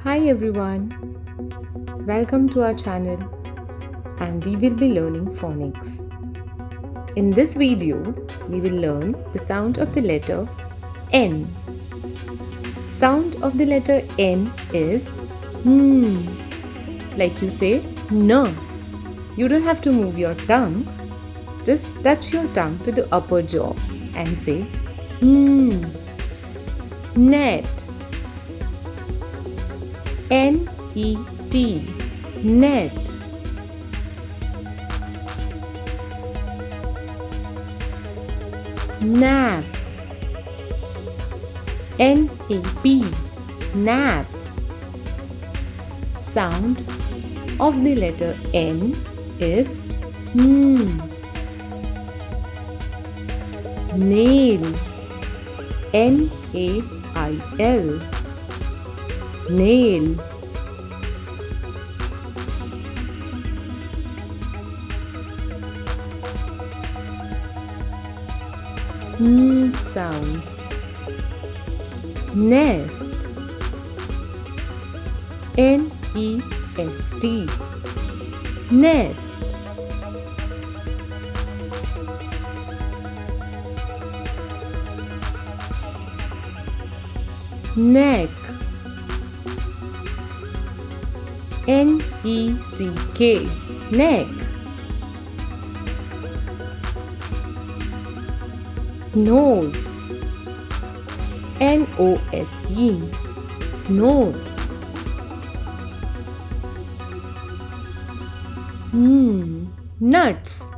Hi everyone, welcome to our channel and we will be learning phonics. In this video, we will learn the sound of the letter N. Sound of the letter N is like you say N. You don't have to move your tongue, just touch your tongue to the upper jaw and say net. N-E-T, net. Nap. N-A-P, nap. Sound of the letter N is nail. N-A-I-L, nail. Sound. Nest. N-E-S-T, nest. Neck. N-E-C-K, neck. Nose. N-O-S-E, nose. Nuts.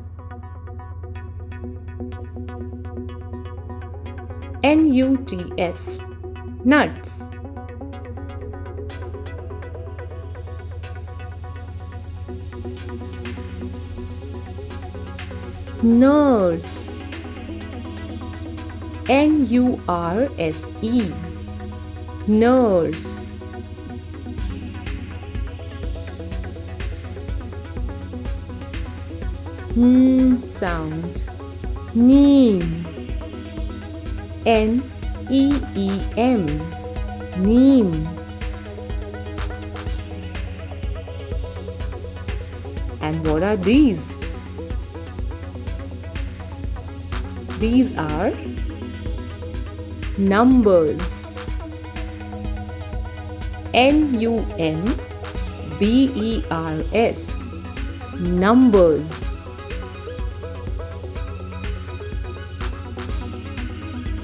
N-U-T-S, nuts. Nurse. N-U-R-S-E, nurse. Sound. Neem. N-E-E-M, neem. And what are these? These are numbers. N-U-M-B-E-R-S, numbers.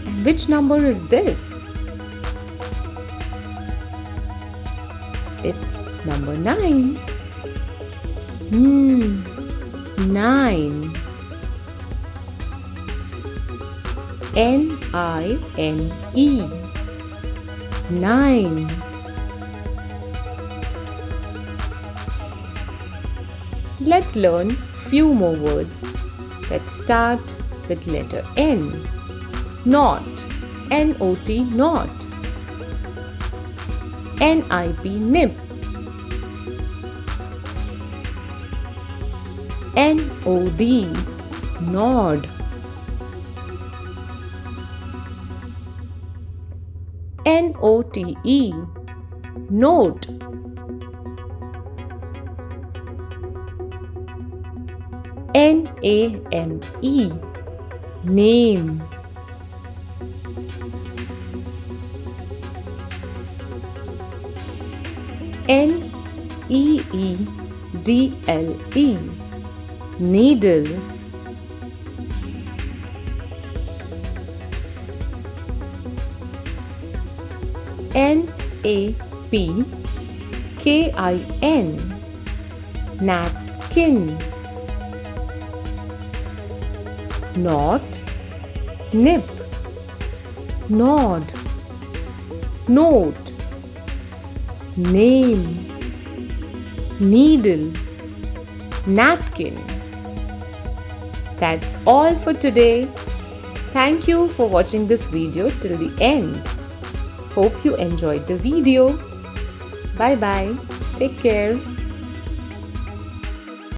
And which number is this? It's number 9. 9. N-I-N-E, 9. Let's learn few more words that start with letter N. Knot. N-O-T, knot. N-I-P, nip. N-O-D, nod. N-O-T-E, note. N-A-M-E, name. N-E-E-D-L-E, needle. N-A-P-K-I-N, napkin. Knot, nip, nod, note, name, needle, napkin. That's all for today. Thank you for watching this video till the end. Hope you enjoyed the video. Bye bye. Take care.